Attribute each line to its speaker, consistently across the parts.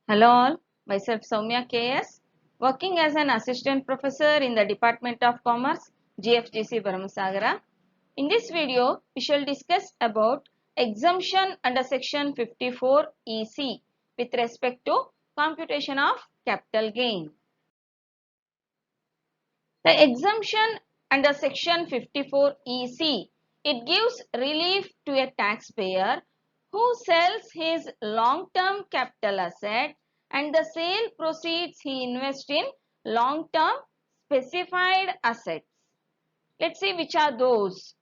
Speaker 1: Hello all, myself Soumya KS, working as an assistant professor in the Department of Commerce, GFGC Baramasagara. In this video, we shall discuss about exemption under section 54 EC with respect to computation of capital gain. The exemption under section 54 EC, it gives relief to a taxpayer who sells his long-term capital asset and the sale proceeds he invests in long-term specified assets. Let's see which are those.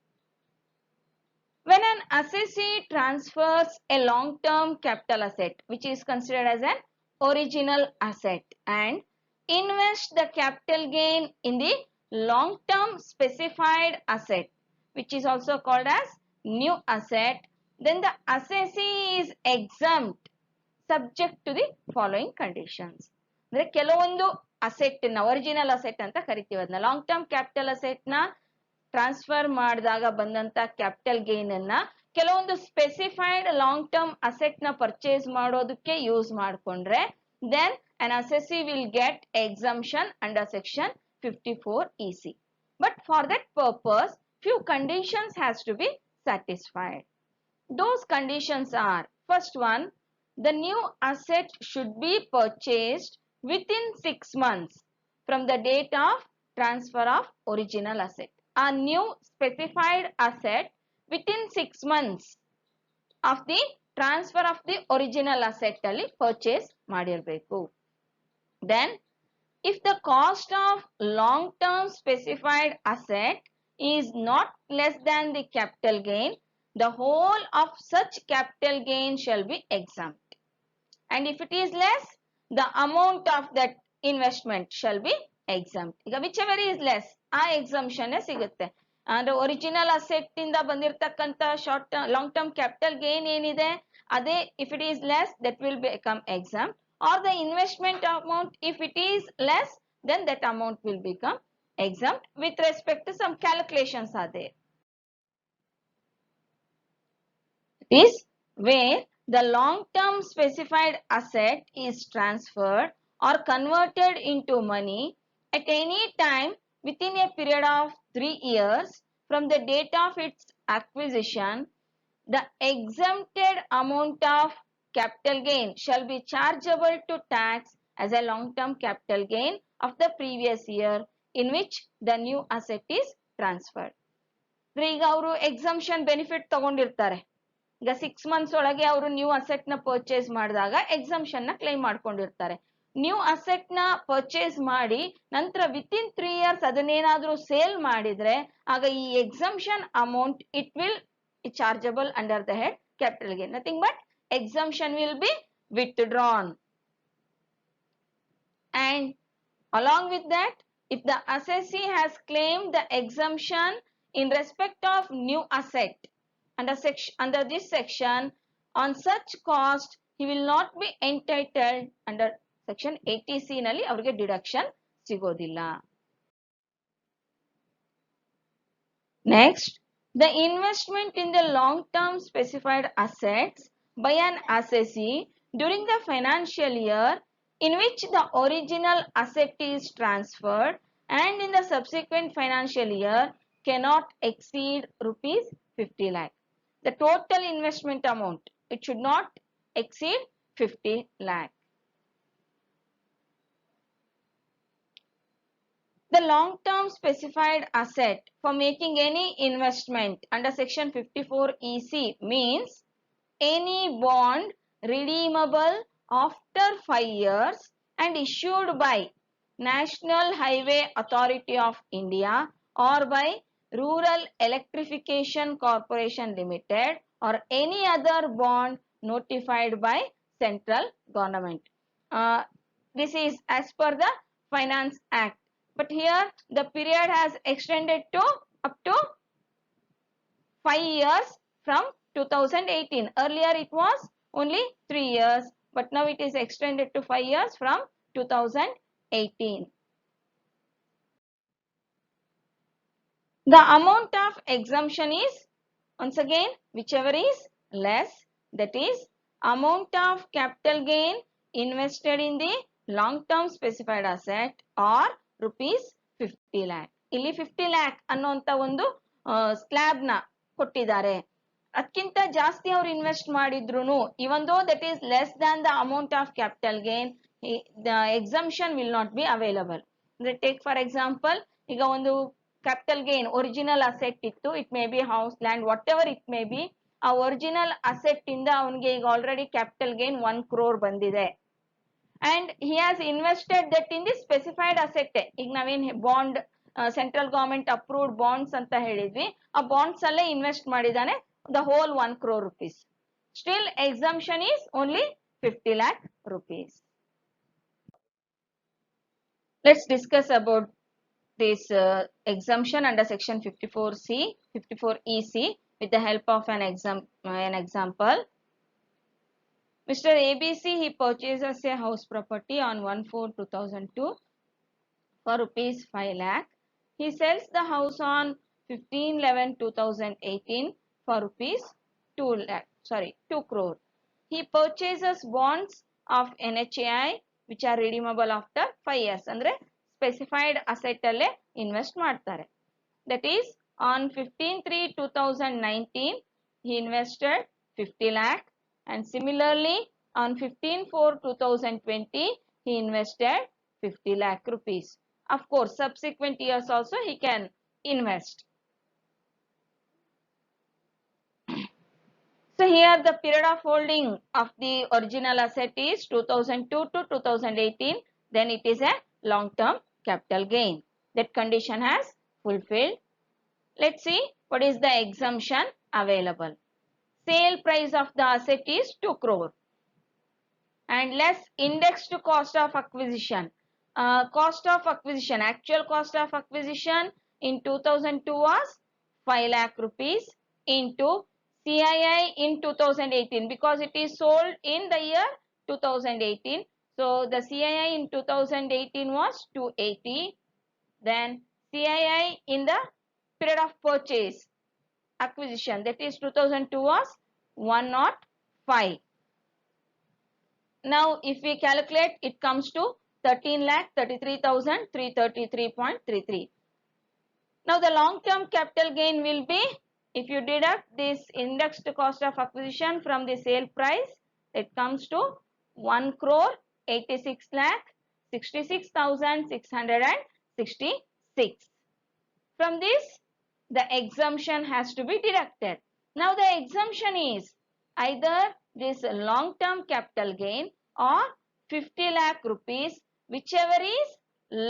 Speaker 1: When an assessee transfers a long-term capital asset, which is considered as an original asset, and invests the capital gain in the long-term specified asset, which is also called as new asset, then the assessee is exempt subject to the following conditions. ಅಂದ್ರೆ ಕೆಲವೊಂದು asset ನ original asset ಅಂತ ಕರಿತೀವಿ. ಅದನ್ನ long term capital asset ನ transfer ಮಾಡಿದಾಗ ಬಂದಂತ capital gain ಅನ್ನ ಕೆಲವೊಂದು ಸ್ಪೆಸಿಫೈಡ್ ಲಾಂಗ್ ಟರ್ಮ್ ಅಸೆಟ್ ನ ಪರ್ಚೇಸ್ ಮಾಡೋದಕ್ಕೆ ಯೂಸ್ ಮಾಡಿಕೊಂಡ್ರೆ then an assessee will get exemption under section 54 EC. But for that purpose, few conditions has to be satisfied. Those conditions are, first one, the new asset should be purchased within 6 months from the date of transfer of original asset. A new specified asset within 6 months of the transfer of the original asset ಅಲ್ಲಿ purchase ಮಾಡಿರಬೇಕು. Then, if the cost of long-term specified asset is not less than the capital gain, the whole of such capital gain shall be exempt. And if it is less, the amount of that investment shall be exempt. ಈಗ whichever is less, ಆ exemption ಸಿಗುತ್ತೆ. ಅಂದ್ರೆ original asset ಇಂದ ಬಂದಿರತಕ್ಕಂತ short long term capital gain ಏನಿದೆ ಅದೇ if it is less, that will become exempt, or the investment amount, if it is less, then that amount will become exempt with respect to some calculations are there. It is where the long-term specified asset is transferred or converted into money at any time within a period of 3 years from the date of its acquisition, the exempted amount of capital gain shall be chargeable to tax as a long-term capital gain of the previous year in which the new asset is transferred. ಈಗ ಅವರು exemption benefit ತಗೊಂಡಿರ್ತಾರೆ. ಈಗ 6 months ಒಳಗೆ ಅವರು new asset ನ purchase ಮಾಡಿದಾಗ exemption ನ claim ಮಾಡ್ಕೊಂಡಿರ್ತಾರೆ. New asset ನ ಪರ್ಚೇಸ್ ಮಾಡಿ ನಂತರ ವಿತಿನ್ 3 ಇಯರ್ಸ್ ಅದನ್ನೇನಾದ್ರೂ ಸೇಲ್ ಮಾಡಿದ್ರೆ ಆಗ ಈ exemption amount it will chargeable under the head capital gain. Nothing but exemption will be withdrawn. And along with that, if the assessee has claimed the exemption in respect of new asset under this section, on such cost he will not be entitled under section 80C ನಲ್ಲಿ ಅವರಿಗೆ deduction ಸಿಗೋದಿಲ್ಲ. Next, the investment in the long-term specified assets by an assessee during the financial year in which the original asset is transferred and in the subsequent financial year cannot exceed rupees 50 lakh. The total investment amount, it should not exceed 50 lakh. The long-term specified asset for making any investment under section 54 EC means any bond redeemable after 5 years and issued by National Highway Authority of India or by Rural Electrification Corporation Limited or any other bond notified by central government. This is as per the Finance Act. But here the period has extended to up to 5 years from 2018. Earlier it was only 3 years, but now it is extended to 5 years from 2018. The amount of exemption is, once again, whichever is less, that is amount of capital gain invested in the long term specified asset or rupees 50 lakh. ಇಲ್ಲಿ 50 lakh ಅನ್ನುವಂತ ಒಂದು slab ನ ಕೊಟ್ಟಿದ್ದಾರೆ. ಅದಕ್ಕಿಂತ ಜಾಸ್ತಿ ಅವ್ರು invest ಮಾಡಿದ್ರು ಇವನ್ ದೋ that is less than the amount of capital gain the exemption will not be available. Take for example, ಈಗ ಒಂದು capital gain original asset ಇತ್ತು, it may be house, land, whatever it may be, ಆ original asset ಇಂದ ಅವನಿಗೆ ಈಗ already capital gain 1 crore ಬಂದಿದೆ and he has invested that in the specified asset. ಈಗ ನಾವೇನ್ bond central government approved bonds ಅಂತ ಹೇಳಿದ್ವಿ, ಆ ಬಾಂಡ್ಸ್ ಅಲ್ಲೇ ಇನ್ವೆಸ್ಟ್ ಮಾಡಿದಾನೆ the whole 1 crore rupees. Still exemption is only 50 lakh rupees. Let's discuss about this exemption under section 54C, 54EC with the help of an example. Mr. ABC, he purchases a house property on 1/4/2002 for rupees 5 lakh. He sells the house on 15/11/2018 for rupees 2 crore. He purchases bonds of NHAI which are redeemable after 5 years. ಅಂದ್ರೆ specified asset ಅಲ್ಲೇ invest ಮಾಡ್ತಾರೆ. That is on 15/3/2019 he invested 50 lakh and similarly on 15/4/2020 he invested 50 lakh rupees. Of course, subsequent years also he can invest. So here the period of holding of the original asset is 2002 to 2018. Then it is a long-term capital gain. That condition has fulfilled. Let's see what is the exemption available. Sale price of the asset is 2 crore and less indexed cost of acquisition. Cost of acquisition, actual cost of acquisition in 2002 was 5 lakh rupees into CII in 2018 because it is sold in the year 2018. So the CII in 2018 was 280. Then CII in the period of purchase acquisition, that is 2002, was 105. Now if we calculate, it comes to 13,33,333.33. Now the long term capital gain will be, if you deduct this indexed cost of acquisition from the sale price, it comes to 1,86,66,666. From this, the exemption has to be deducted. Now the exemption is either this long term capital gain or 50 lakh rupees, whichever is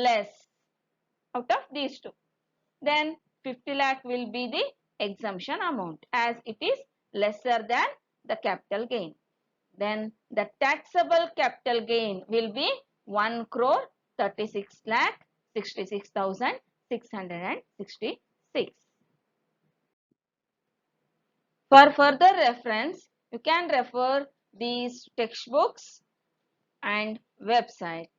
Speaker 1: less out of these two. Then 50 lakh will be the exemption amount as it is lesser than the capital gain. Then the taxable capital gain will be 1,36,66,666. For further reference, you can refer these textbooks and website.